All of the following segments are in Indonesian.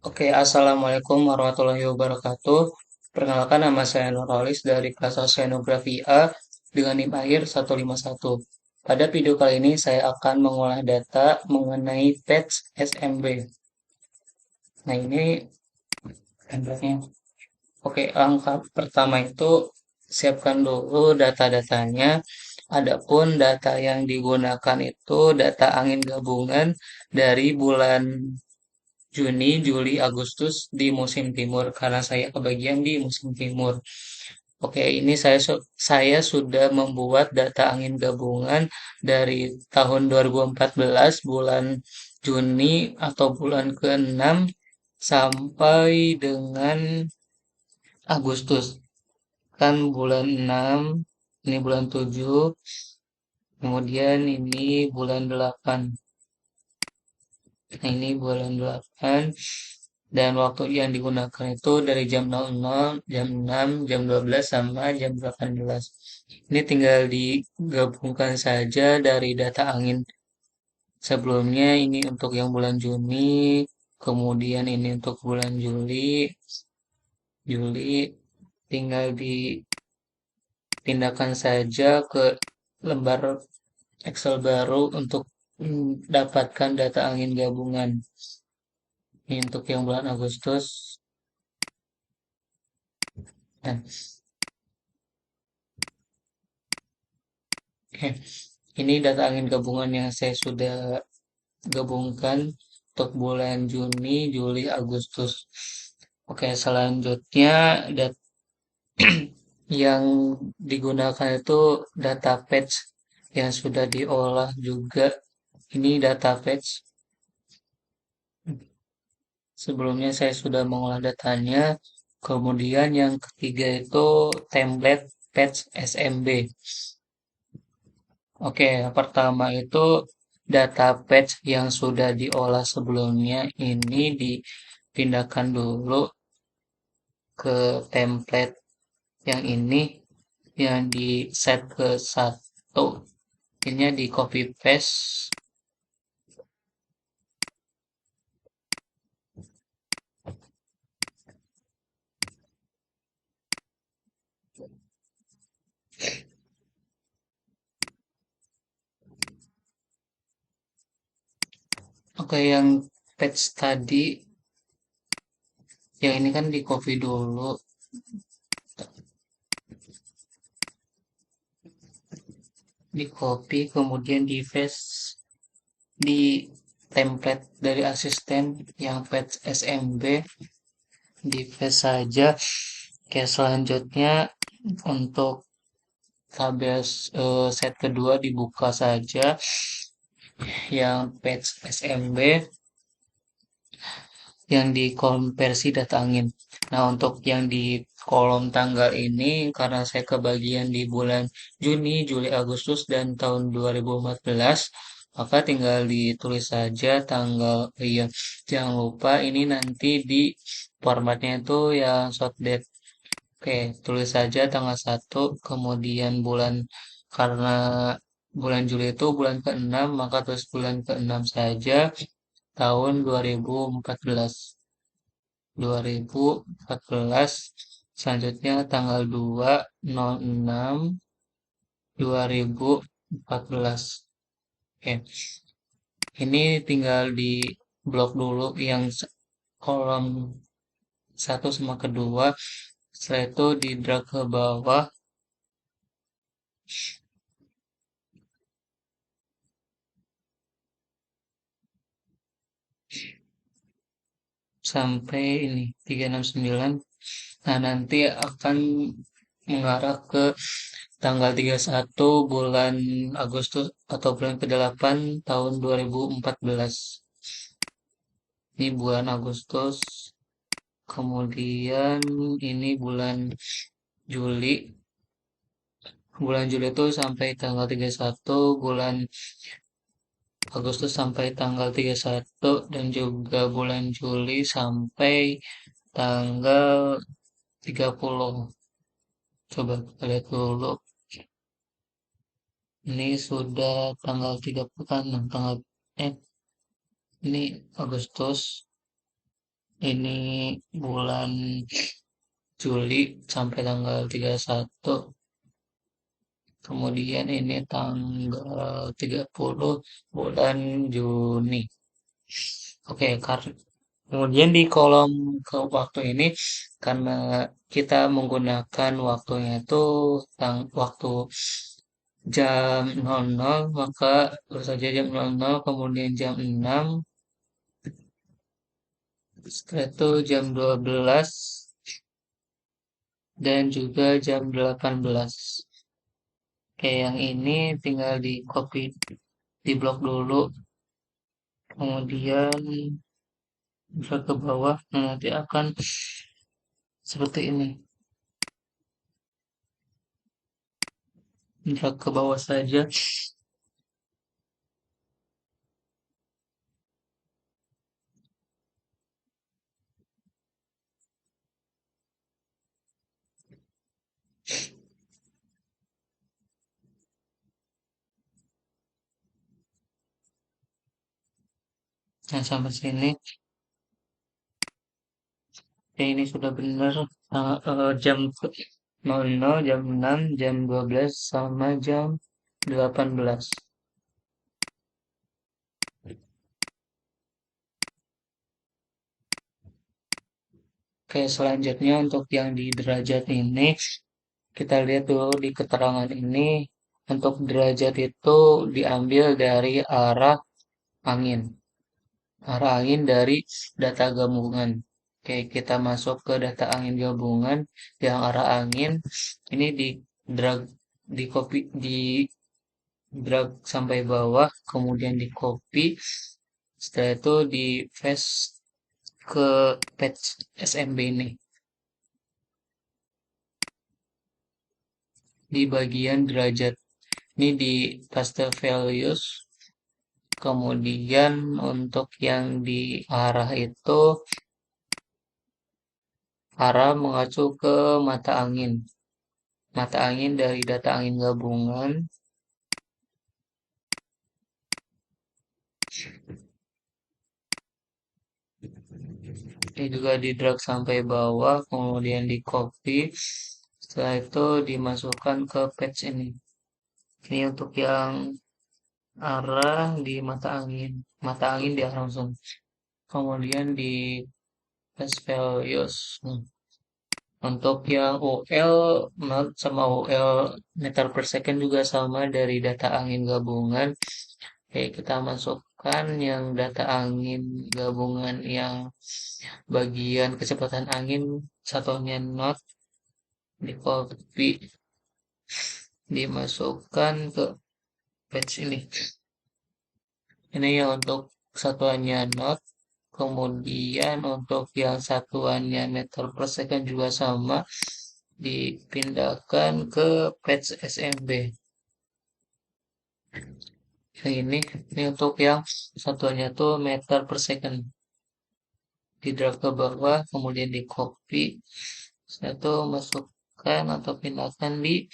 Oke, Assalamualaikum warahmatullahi wabarakatuh. Perkenalkan nama saya Nuralis dari kelas Oceanografi A dengan NIM akhir 151. Pada video kali ini saya akan mengolah data mengenai PETS SMB. Nah, ini gambarnya. Oke, langkah pertama itu siapkan dulu data-datanya. Adapun data yang digunakan itu data angin gabungan dari bulan Juni, Juli, Agustus di musim timur karena saya kebagian di musim timur. Oke, ini saya sudah membuat data angin gabungan dari tahun 2014 bulan Juni atau bulan ke-6 sampai dengan Agustus. Kan bulan 6, ini bulan 7, kemudian ini bulan 8. Nah, ini bulan 8 dan waktu yang digunakan itu dari jam 00, jam 6, jam 12 sama jam 18. Ini tinggal digabungkan saja dari data angin sebelumnya ini untuk yang bulan Juni, kemudian ini untuk bulan Juli, tinggal dipindahkan saja ke lembar Excel baru untuk mendapatkan data angin gabungan. Ini untuk yang bulan Agustus. Nah, oke. Ini data angin gabungan yang saya sudah gabungkan untuk bulan Juni, Juli, Agustus. Oke, selanjutnya yang digunakan itu data patch yang sudah diolah juga. Ini data patch. Sebelumnya saya sudah mengolah datanya. Kemudian yang ketiga itu template patch SMB. Oke, yang pertama itu data patch yang sudah diolah sebelumnya ini dipindahkan dulu ke template yang ini yang di set ke satu. Ini di copy paste. Oke, yang patch tadi, yang ini kan di copy dulu, di copy kemudian di paste di template dari asisten yang patch SMB di paste saja. Oke, selanjutnya untuk tabel set kedua dibuka saja yang patch SMB yang dikonversi data angin. Nah, untuk yang di kolom tanggal ini karena saya kebagian di bulan Juni, Juli, Agustus dan tahun 2014, maka tinggal ditulis saja tanggal. Iya, jangan lupa ini nanti di formatnya itu yang short date. Oke, tulis saja tanggal 1, kemudian bulan karena bulan Juli itu bulan ke-6, maka tulis bulan ke-6 saja tahun 2014. 2014 selanjutnya tanggal 2/06 2014. Oke, ini tinggal di blok dulu yang kolom satu sama kedua. Setelah itu di drag ke bawah sampai ini 369. Nah, nanti akan mengarah ke tanggal 31 bulan Agustus atau bulan ke-8 tahun 2014. Ini bulan Agustus, kemudian ini bulan Juli. Bulan Juli itu sampai tanggal 31, bulan Agustus sampai tanggal 31, dan juga bulan Juli sampai tanggal 30. Coba kita lihat dulu. Ini sudah tanggal 30 kan, tanggal eh ini Agustus. Ini bulan Juli sampai tanggal 31. Kemudian ini tanggal 30 bulan Juni. Oke, kemudian di kolom ke waktu ini karena kita menggunakan waktunya itu waktu jam 00, maka terus saja jam 00, kemudian jam 6, setelah itu jam 12, dan juga jam 18. Oke, yang ini tinggal di copy di blok dulu, kemudian drag ke bawah. Nah, nanti akan seperti ini. Drag ke bawah saja. Nah, sampai sini. Ya, ini sudah benar. Jam 00, jam 6, jam 12, sama jam 18. Oke, selanjutnya untuk yang di derajat ini, kita lihat dulu di keterangan ini. Untuk derajat itu diambil dari arah angin. Arah angin dari data gabungan. Oke, kita masuk ke data angin gabungan yang arah angin. Ini di drag, di copy, di drag sampai bawah, kemudian di copy. Setelah itu di paste ke page SMB ini. Di bagian derajat ini di paste values. Kemudian untuk yang di arah itu, arah mengacu ke mata angin. Mata angin dari data angin gabungan. Ini juga di drag sampai bawah, kemudian di copy. Setelah itu dimasukkan ke page ini. Ini untuk yang arah di mata angin. Mata angin di arah langsung. Kemudian di paste values. Untuk yang UL knot sama UL meter per second juga sama dari data angin gabungan. Oke, kita masukkan yang data angin gabungan yang bagian kecepatan angin satuannya knot, di copy, dimasukkan ke page ini. Ini yang untuk satuannya knot, kemudian untuk yang satuannya meter per second juga sama, dipindahkan ke page SMB. Yang ini untuk yang satuannya tuh meter per second. Di drag ke bawah, kemudian di copy. Saya tuh masukkan atau pindahkan di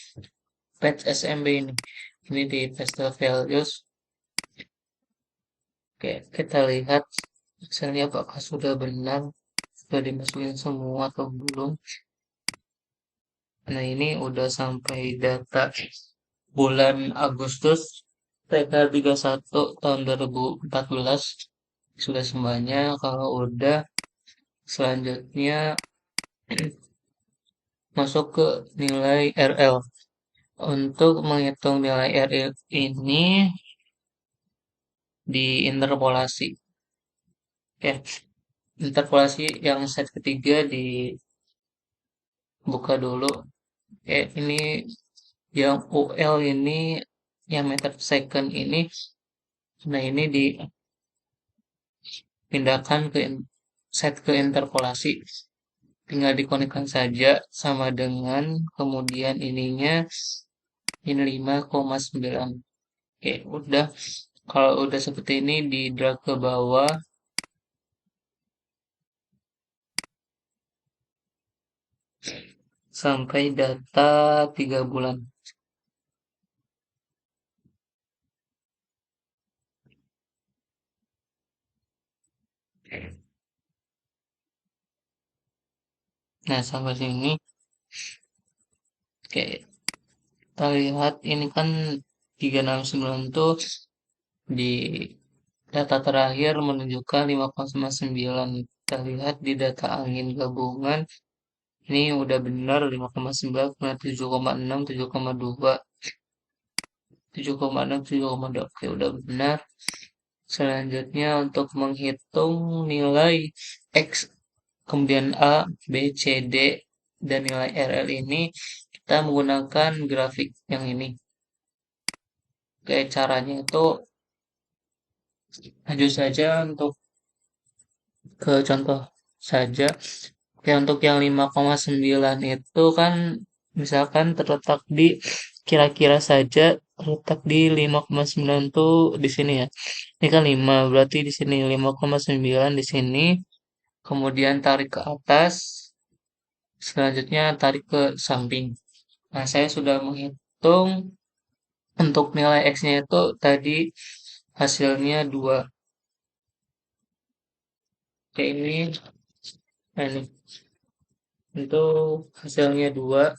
page SMB ini. Ini di paste values. Oke, kita lihat hasilnya apakah sudah benar, sudah dimasukin semua atau belum. Nah, ini udah sampai data bulan Agustus tanggal 31 tahun 2014. Sudah semuanya. Kalau udah, selanjutnya masuk ke nilai RL. Untuk menghitung nilai RL ini diinterpolasi. Ya, interpolasi yang set ketiga dibuka dulu. Ini yang UL ini, yang meter per second ini, nah ini dipindahkan ke set ke interpolasi. Tinggal dikonekkan saja sama dengan kemudian ininya ini 5,9. Oke, udah. Kalau udah seperti ini di drag ke bawah sampai data 3 bulan. Nah, sampai sini kayak kita lihat ini kan 369 tuh di data terakhir menunjukkan 5,9. Kita lihat di data angin gabungan ini udah benar 5,9, kemudian 7,6, 7,2, 7,6, 7,2. Oke, udah benar. Selanjutnya untuk menghitung nilai X, kemudian A, B, C, D, dan nilai RL ini kita menggunakan grafik yang ini. Oke, caranya itu maju saja untuk ke contoh saja. Oke, untuk yang 5,9 itu kan misalkan terletak di kira-kira saja terletak di 5,9 tuh di sini ya. Ini kan 5 berarti di sini 5,9 di sini. Kemudian tarik ke atas, selanjutnya tarik ke samping. Nah, saya sudah menghitung untuk nilai X-nya itu tadi hasilnya 2. Oke, ini itu hasilnya 2.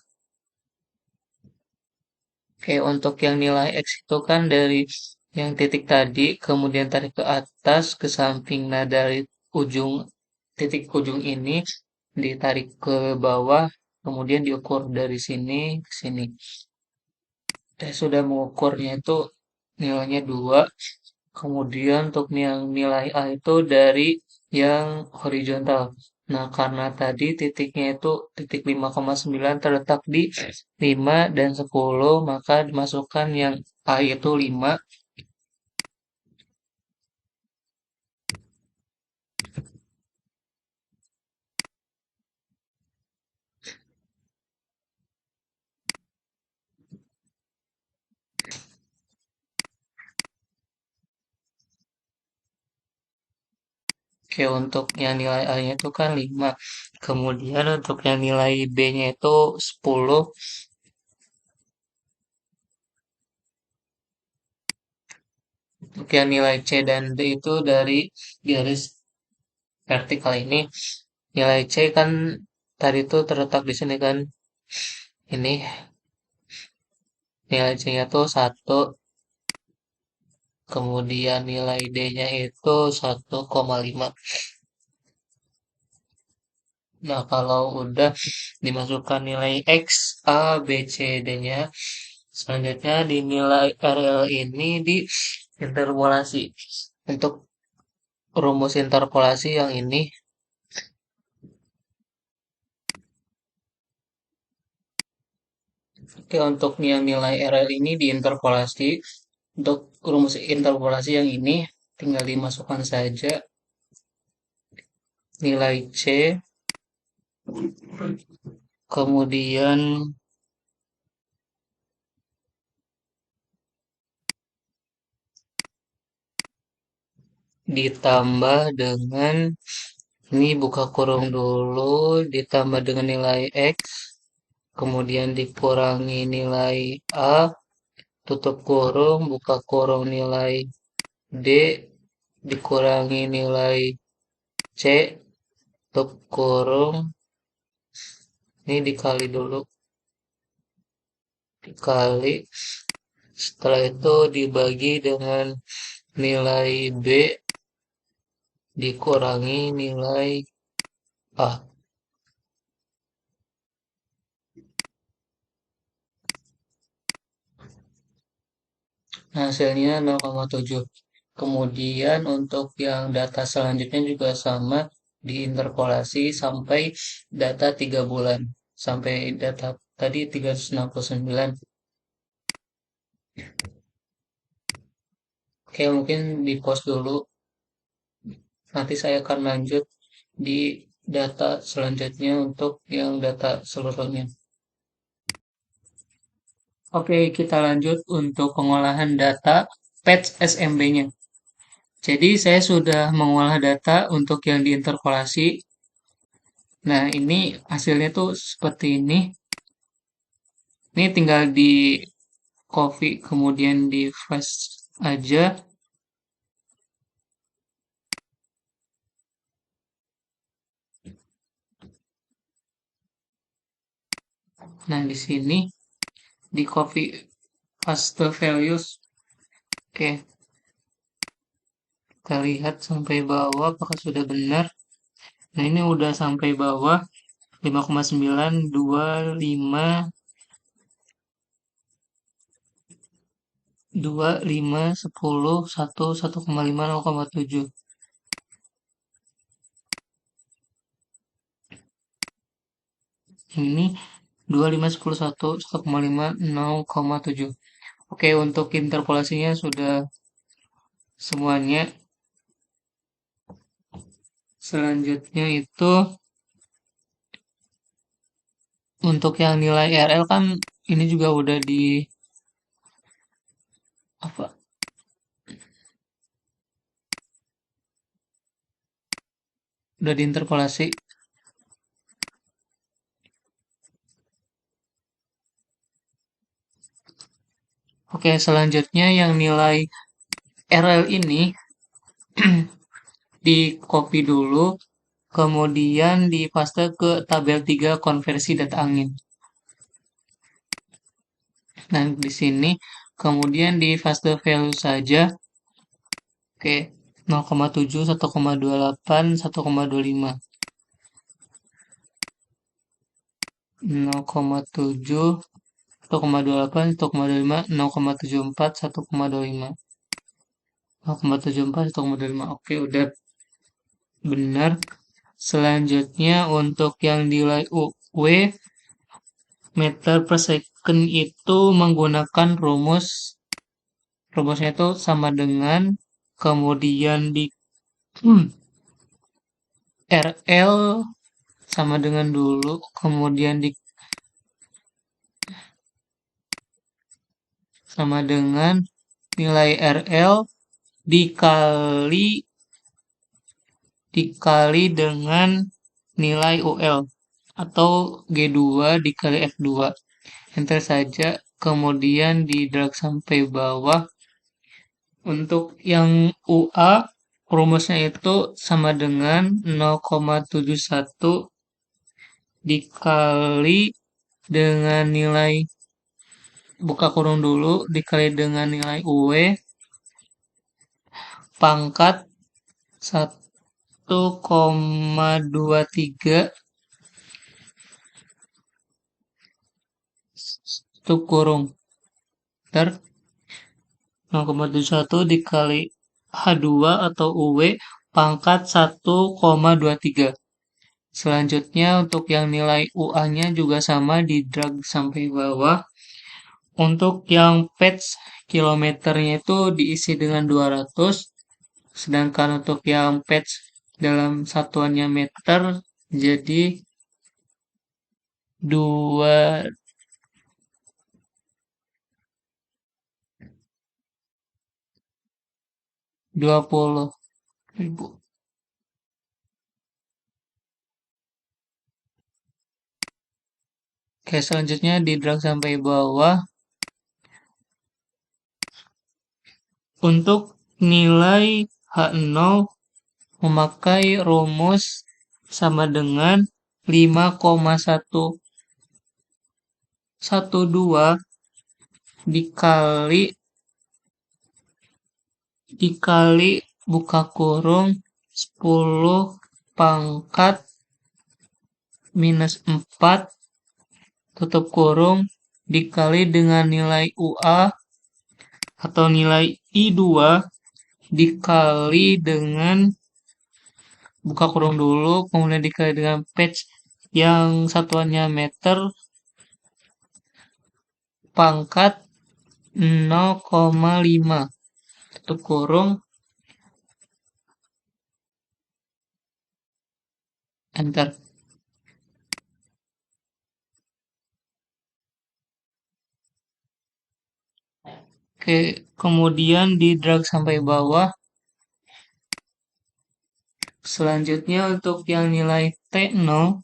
Oke, untuk yang nilai X itu kan dari yang titik tadi, kemudian tarik ke atas, ke samping. Nah, dari ujung titik ujung ini ditarik ke bawah, kemudian diukur dari sini ke sini. Saya sudah mengukurnya itu nilainya 2. Kemudian untuk yang nilai A itu dari yang horizontal. Nah, karena tadi titiknya itu titik 5,9 terletak di 5 dan 10, maka dimasukkan yang A itu 5. Oke, untuk yang nilai A-nya itu kan 5. Kemudian untuk yang nilai B-nya itu 10. Untuk yang nilai C dan D itu dari garis vertikal ini. Nilai C kan tadi itu terletak di sini kan. Ini nilai C-nya tuh 1, kemudian nilai D-nya itu 1,5. Nah, kalau udah dimasukkan nilai X, A, B, C, D-nya, selanjutnya dinilai RL ini di interpolasi. Untuk rumus interpolasi yang ini, oke, untuk yang nilai RL ini diinterpolasi. Untuk rumus interpolasi yang ini, tinggal dimasukkan saja nilai C, kemudian ditambah dengan ini buka kurung dulu, ditambah dengan nilai X, kemudian dikurangi nilai A, tutup kurung, buka kurung nilai D, dikurangi nilai C, tutup kurung, ini dikali dulu, dikali, setelah itu dibagi dengan nilai B, dikurangi nilai A. Nah, hasilnya 0,7. Kemudian untuk yang data selanjutnya juga sama, diinterpolasi sampai data 3 bulan. Sampai data tadi 369. Oke, mungkin di pause dulu. Nanti saya akan lanjut di data selanjutnya untuk yang data seluruhnya. Oke, kita lanjut untuk pengolahan data patch SMB-nya. Jadi saya sudah mengolah data untuk yang diinterpolasi. Nah, ini hasilnya tuh seperti ini. Ini tinggal di copy kemudian di flash aja. Nah, di sini di copy paste values. Oke, kita lihat sampai bawah apakah sudah benar. Nah, ini udah sampai bawah 5,9, 2, 5, 2, 5, 10, 1, 1,5, 0,7. Ini 2, 5, 10, 1, 1,5, 0,7. Oke, untuk interpolasinya sudah semuanya. Selanjutnya itu untuk yang nilai RL kan ini juga apa udah diinterpolasi. Oke, selanjutnya yang nilai RL ini di copy dulu, kemudian dipaste ke tabel 3 konversi data angin. Nah, di sini kemudian di paste value saja. Oke, 0,7, 1,28, 1,25. 0,7, 1,28, 1,25, 0,74, 1,25. 0,74, 1,25. Oke, udah benar. Selanjutnya untuk yang nilai UW meter per second itu menggunakan rumusnya itu sama dengan kemudian di RL sama dengan dulu, kemudian di sama dengan nilai RL dikali dengan nilai UL atau G2 dikali F2. Enter saja, kemudian di drag sampai bawah. Untuk yang UA, rumusnya itu sama dengan 0,71 dikali dengan nilai, buka kurung dulu, dikali dengan nilai UW, pangkat 1,23 tutup kurung. Ntar 0,71 dikali H2 atau UW pangkat 1,23. Selanjutnya untuk yang nilai UA-nya juga sama di drag sampai bawah. Untuk yang patch kilometernya itu diisi dengan 200, sedangkan untuk yang patch dalam satuannya meter jadi 2 20.000. Oke, selanjutnya di drag sampai bawah. Untuk nilai H0 memakai rumus sama dengan 5,112 dikali buka kurung 10 pangkat minus 4 tutup kurung dikali dengan nilai UA atau nilai I2 dikali dengan, buka kurung dulu, kemudian dikali dengan patch yang satuannya meter pangkat 0,5 tutup kurung, enter. Oke, kemudian di drag sampai bawah. Selanjutnya untuk yang nilai T0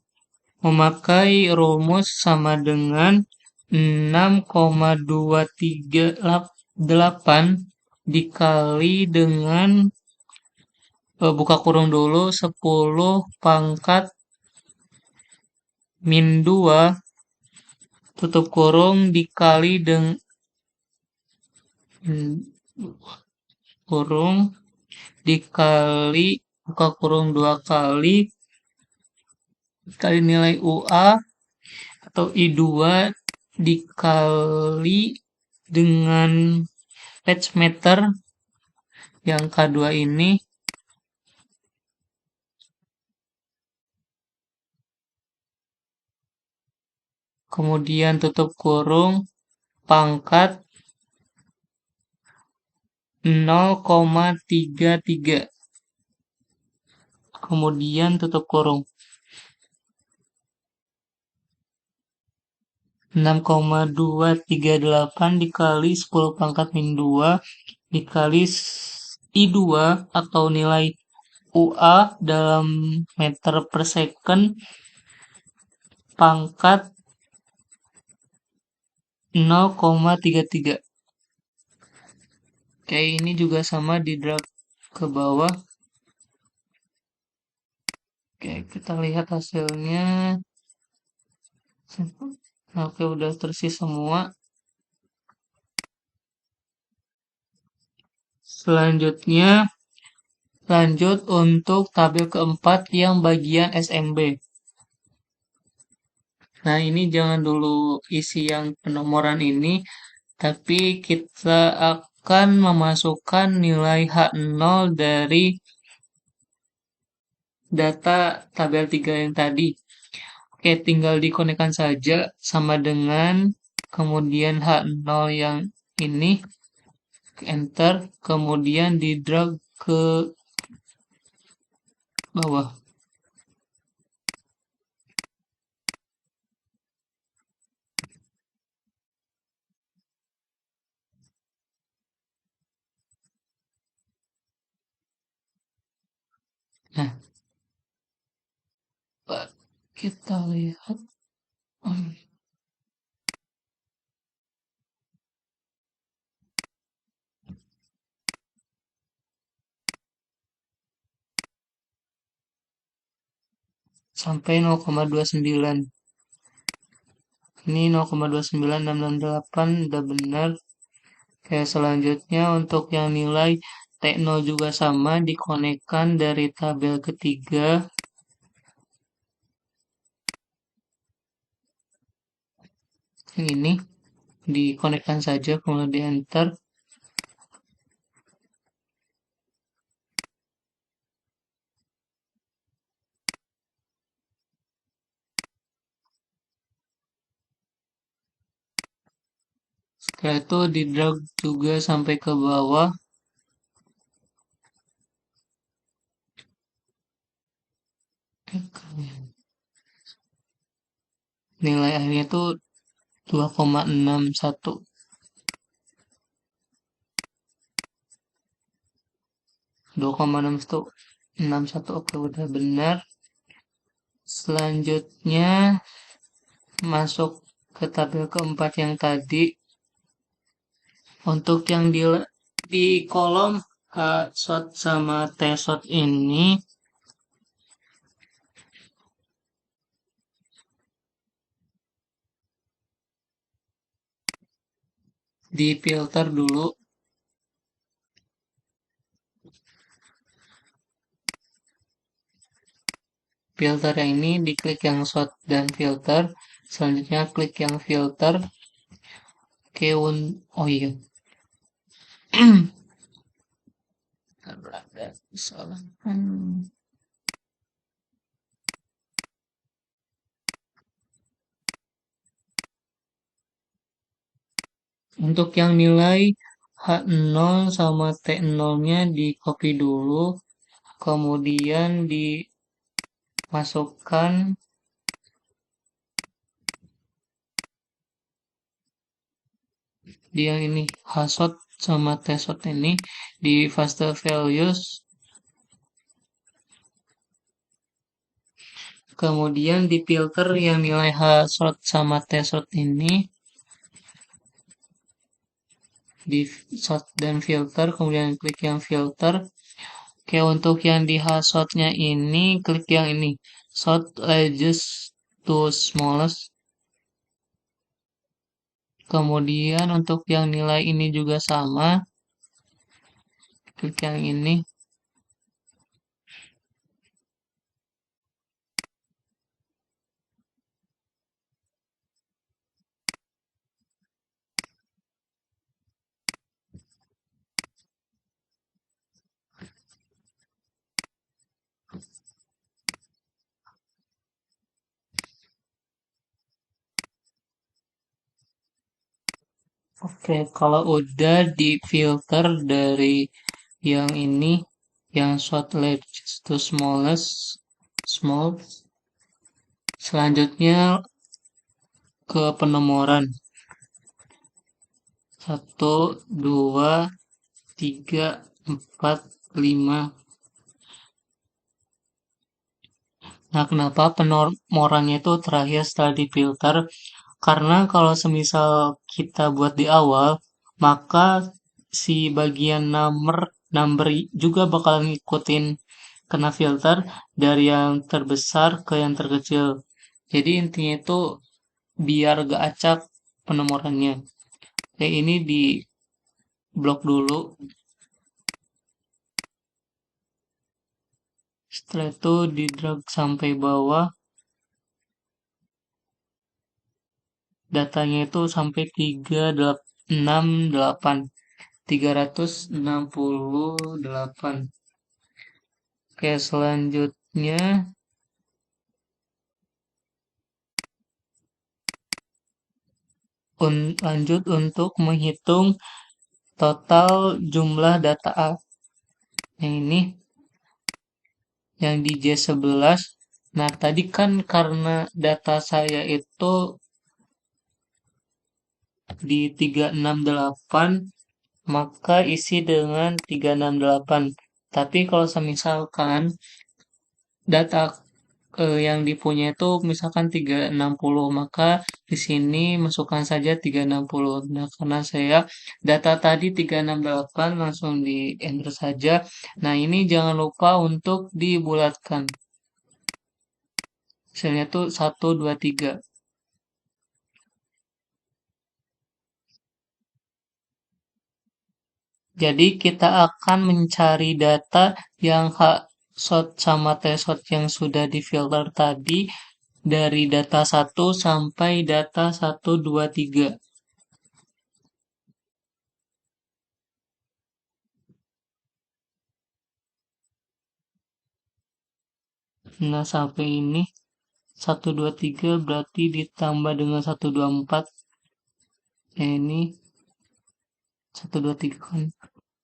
memakai rumus sama dengan 6,238 dikali dengan, buka kurung dulu, 10 pangkat min 2 tutup kurung dikali dengan kurung dikali buka kurung dua kali kali nilai UA atau I2 dikali dengan patch meter yang K2 ini, kemudian tutup kurung pangkat 0,33, kemudian tutup kurung 6,238 dikali 10 pangkat min 2 dikali I2 atau nilai UA dalam meter per second pangkat 0,33. Oke, ini juga sama di drag ke bawah. Oke, kita lihat hasilnya. Oke, udah terisi semua. Selanjutnya, lanjut untuk tabel keempat yang bagian SMB. Nah, ini jangan dulu isi yang penomoran ini, tapi kita akan memasukkan nilai H0 dari data tabel 3 yang tadi. Oke, tinggal dikonekkan saja sama dengan kemudian H0 yang ini, enter, kemudian di drag ke bawah. Nah, kita lihat. Sampai 0,29. Ini 0,29668 udah benar. Oke, selanjutnya untuk yang nilai T0 juga sama, dikonekkan dari tabel ketiga. Yang ini dikonekkan saja, kemudian di enter. Setelah itu di drag juga sampai ke bawah. Nilai akhirnya itu 2,61. 2,61. Oke, udah benar. Selanjutnya masuk ke tabel keempat yang tadi. Untuk yang di kolom H-shot sama T-shot ini di filter dulu. Filter yang ini diklik yang shot dan filter. Selanjutnya klik yang filter. Oke, oh iya. Ada kesalahan. Untuk yang nilai H0 sama T0-nya di copy dulu, kemudian dimasukkan di yang ini, H-shot sama T-shot ini di faster values, kemudian di filter yang nilai H-shot sama T-shot ini di shot dan filter, kemudian klik yang filter. Oke, untuk yang di shotnya ini klik yang ini, shot largest to smallest. Kemudian untuk yang nilai ini juga sama, klik yang ini. Oke, kalau udah di filter dari yang ini, yang short largest to smallest, small, selanjutnya ke penomoran. Satu, dua, tiga, empat, lima. Nah, kenapa penomorannya itu terakhir setelah difilter? Karena kalau semisal kita buat di awal, maka si bagian number juga bakal ngikutin kena filter dari yang terbesar ke yang terkecil. Jadi intinya itu biar gak acak penomorannya. Kayak ini di blok dulu. Setelah itu di drag sampai bawah. Datanya itu sampai 368. 368. Oke, selanjutnya lanjut untuk menghitung total jumlah data A. Yang ini, yang di J11. Nah, tadi kan karena data saya itu di 368, maka isi dengan 368. Tapi kalau misalkan data yang dipunya itu misalkan 360, maka di sini masukkan saja 360. Nah, karena saya data tadi 368 langsung di enter saja. Nah, ini jangan lupa untuk dibulatkan. Misalnya tuh 1, 2, 3. Jadi kita akan mencari data yang hotshot sama tsot yang sudah difilter tadi dari data 1 sampai data 1, 2, 3. Nah, sampai ini 1, 2, 3 berarti ditambah dengan 1, 2, 4. Ya, ini 1, 2, 3 kan.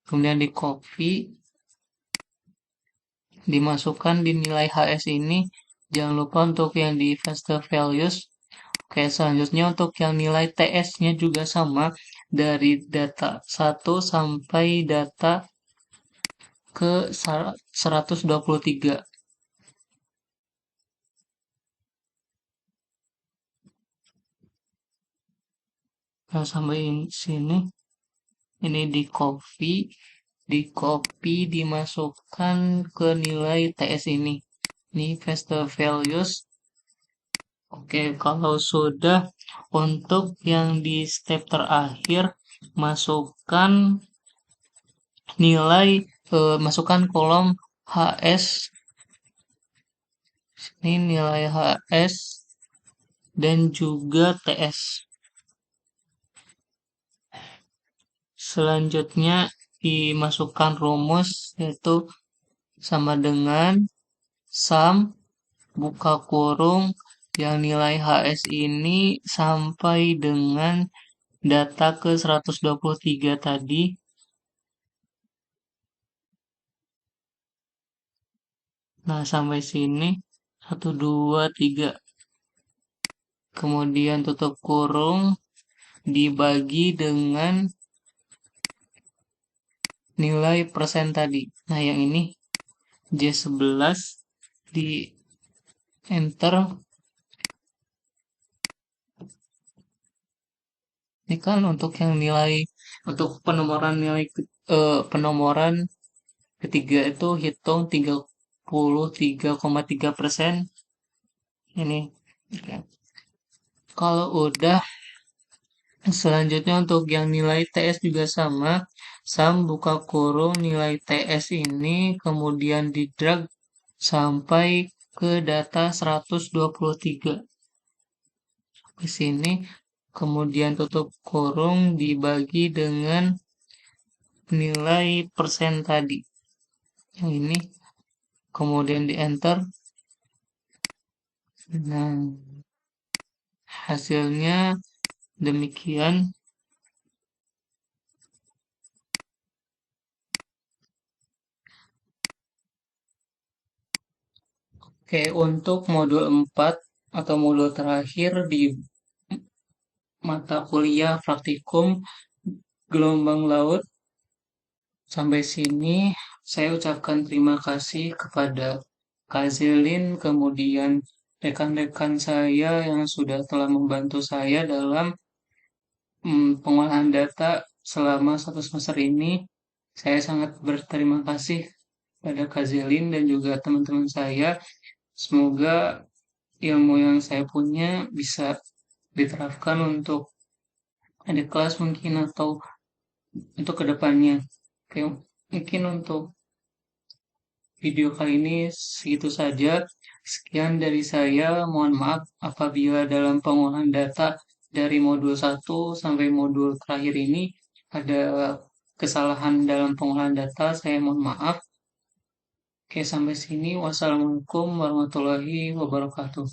Kemudian di copy, dimasukkan di nilai HS ini. Jangan lupa untuk yang di faster values. Oke, selanjutnya untuk yang nilai TS-nya juga sama dari data 1 sampai data ke 123. Nah, sampai sini ini di copy dimasukkan ke nilai TS ini. Ini faster values. Oke, kalau sudah untuk yang di step terakhir masukkan nilai masukkan kolom HS. Ini nilai HS dan juga TS. Selanjutnya dimasukkan rumus yaitu sama dengan sum buka kurung yang nilai HS ini sampai dengan data ke 123 tadi. Nah, sampai sini 1, 2, 3. Kemudian tutup kurung dibagi dengan nilai persen tadi. Nah, yang ini J11 di enter. Ini kan untuk yang nilai untuk penomoran penomoran ketiga itu hitung 33,3%. Ini. Kalau udah Selanjutnya untuk yang nilai TS juga sama, sum buka kurung nilai TS ini kemudian di drag sampai ke data 123 di sini, kemudian tutup kurung dibagi dengan nilai persen tadi. Yang ini kemudian di enter. Nah, hasilnya demikian. Oke, untuk modul 4 atau modul terakhir di mata kuliah praktikum gelombang laut, sampai sini saya ucapkan terima kasih kepada Kak Zelin, kemudian rekan-rekan saya yang sudah telah membantu saya dalam pengolahan data selama satu semester ini. Saya sangat berterima kasih pada Kak Zelin dan juga teman-teman saya. Semoga ilmu yang saya punya bisa diterapkan untuk adik kelas mungkin atau untuk kedepannya. Oke, mungkin untuk video kali ini segitu saja. Sekian dari saya. Mohon maaf apabila dalam pengolahan data dari modul 1 sampai modul terakhir ini ada kesalahan dalam pengolahan data. Saya mohon maaf. Oke, sampai sini. Wassalamualaikum warahmatullahi wabarakatuh.